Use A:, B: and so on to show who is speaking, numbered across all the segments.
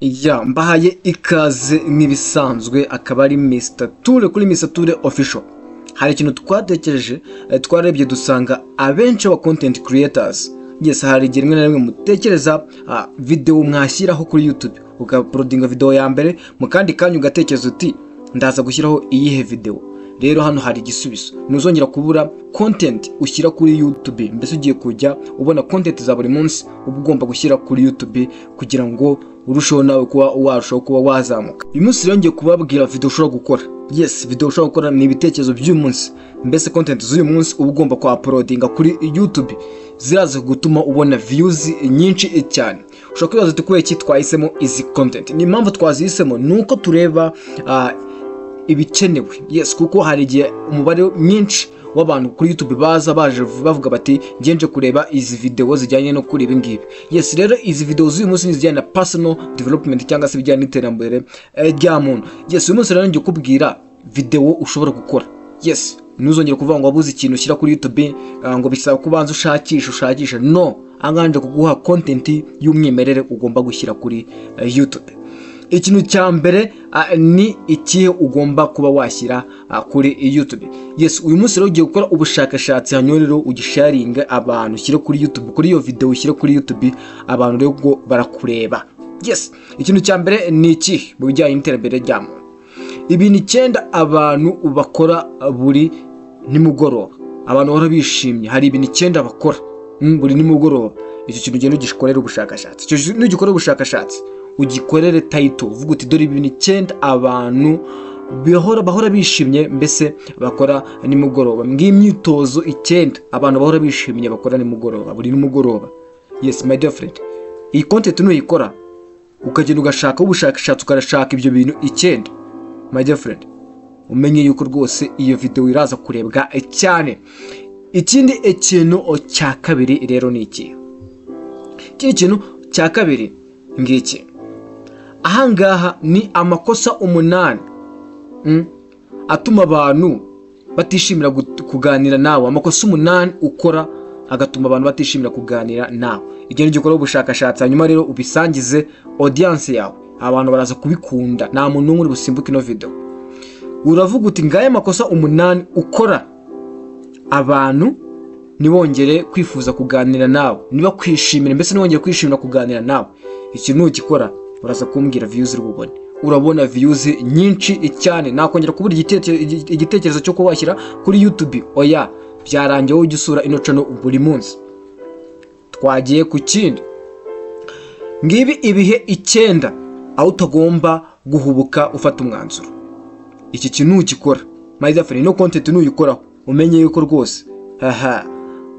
A: Mbahaye ikaze nk'ibisanzwe akaba ari Mr Ture kuri Mr Ture Official. Hari ikintu twatekereje twarebye dusanga abenshi aba content creators hari igihe rimwe na rimwe mutekereza video mwashyiraho kuri YouTube ukauploadinga video ya mbere mu kandi kanya ugatekereza uti ndaza gushyiraho iyihe video. Rero hano hari igisubizo, ntuzongera kubura content ushyira kuri YouTube. Mbese ugiye kujya ubona content za buri munsi ugomba gushyira kuri YouTube kugira ngo urushaho nawe kuba warushaho kuba wazamuka. Uyu munsi rero ngiye kubabwira video ushobora gukora. Video ushobora gukora ni ibitekerezo by'uyu munsi. Mbese content z'uyu munsi ugomba ku uploadinga kuri YouTube ziraza gutuma ubona views nyinshi cyane. Ushobora kwibaza uti kubera iki twahisemo izi content. Ni impamvu twazihisemo nuko tureba ibikenewe. Kuko hari igihe umubare mwinshi w'abantu kuri YouTube baje bavuga bati ngenje kureba izi video zijyanye no kuri ibi ngibi. Rero izi video z'uyu munsi zijyanye na personal development cyangwa se bijyanye n'iterambere rya muntu. Uyu munsi rero ngiye kubwira video ushobora gukora. Ntuzongere kuvuga ngo wabuze ikintu ushyira kuri YouTube ngo bisaba kubanza ushakisha. No, anganje kuguha content y'umwimerere ugomba gushyira kuri YouTube. Ikintu cya mbere ni ikihe ugomba kuba washyira kuri YouTube. Uyu munsi rero ugiye gukora ubushakashatsi hanyuma rero ugisharinga abantu ushyire kuri YouTube, kuri iyo video ushyire kuri YouTube abantu rero ngo barakureba. Ikintu cya mbere ni iki mu bijyanye n'iterambere rya muntu. Ibintu 9 abantu bakora buri nimugoroba. Abantu bahora bishimye, hari ibintu 9 bakora buri nimugoroba. Icyo kintu ugenda ugikorera ubushakashatsi. Icyo kintu ugikora ubushakashatsi ugikorere title uvuga uti dore ibintu 9 abantu bahora bishimye mbese bakora nimugoroba. Ng'imyitozo 9 abantu bahora bishimye bakora nimugoroba buri nimugoroba. My dear friend, iyi content nuyikora ukagenda ugashaka ubushakashatsi ukarashaka ibyo bintu 9, my dear friend, umenye yuko rwose iyo video iraza kurebwa cyane. Ikindi ikintu cya kabiri rero ni iki? Ikintu cya kabiri ngiki. Ahangaha ni amakosa 8 atuma abantu batishimira kuganira nawe. Amakosa 8 ukora agatuma abantu batishimira kuganira nawe. Igihe ugikora ubushakashatsi hanyuma rero ubisangize audience yawe, abantu baraza kubikunda. Nta muntu n'umwe busimbuka ino video. Uravuga uti ngaye amakosa 8 ukora abantu nibongere kwifuza kuganira nawe, niba kwishimira mbese nibongere kwishimira kuganira nawe. Ikintu ukikora uraza kumbwira views rubone. Urabona views nyinshi cyane. Nakongera kubura igitekerezo cyo kubashyira kuri YouTube. Oya, byarangiye ujye usura ino channel buri munsi. Twagiye ku kindi. Ngibi ibihe 9 aho utagomba guhubuka ufata umwanzuro. Iki kintu ukikora, my dear friend, no content nuyikoraho umenye yuko rwose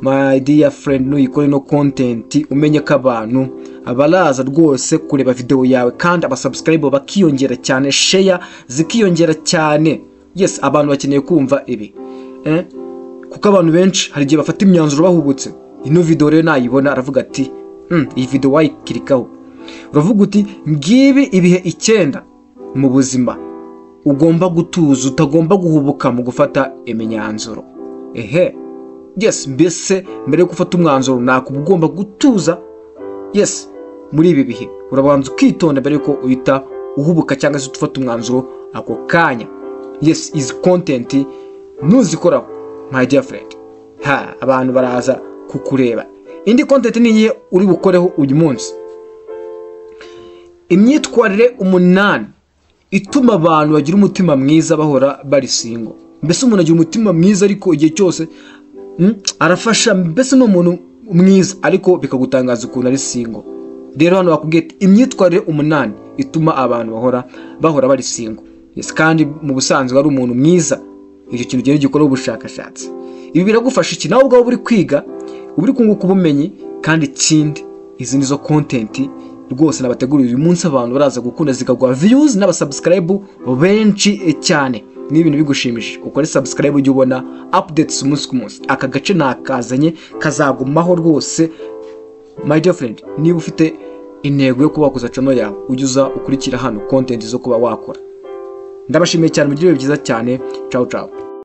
A: my dear friend, nuyikora no content umenye ko abantu abaraza rwose kureba video yawe kandi abasubscribe bakiyongera cyane, share zikiyongera cyane. Abantu bakeneye kumva ibi kuko abantu benshi hari igihe bafata imyanzuro bahubutse. Ino video rero nayibona aravuga ati iyi video wayikirikaho. Uravuga uti ngibi ibihe 9 mu buzima ugomba gutuza, utagomba guhubuka mu gufata imyanzuro. Mbese mbere yo gufata umwanzuro nako ugomba gutuza. Muri ibi bihe urabanza ukitonda mbere yuko uhita uhubuka cyangwa se ufata umwanzuro ako kanya. Is content nuzikoraho, my dear friend, abantu baraza kukureba. Indi content niye uri bukoreho uyu munsi. Imyitwarire 8 ituma abantu bagira umutima mwiza bahora bari single. Mbese umuntu agira umutima mwiza ariko igihe cyose arafasha, mbese no umuntu mwiza ariko bikagutangaza ukuntu ari single. Rero hano bakubwiye imyitwarire 8 ituma abantu bahora bari single. Kandi mu busanzwe ari umuntu mwiza. Icyo kintu gihe gikora ubushakashatsi. Ibi biragufasha iki nawe ubwo uri kwiga, uri kunguka ubumenyi. Kandi ikindi, izi nizo content rwose nabateguriye uyu munsi abantu baraza gukunda zikagwa views n'abasubscribe benshi cyane. Ni ibintu bigushimishije. Ukore subscribe ujye ubona updates umunsi ku munsi. Aka gace nakazanye kazagumaho rwose, my dear friend. Niba ufite intego yo kuba kuza channel yawe ujye ukurikira hano content zo kuba wakora. Ndabashimiye cyane, mugire byiza cyane. Ciao ciao.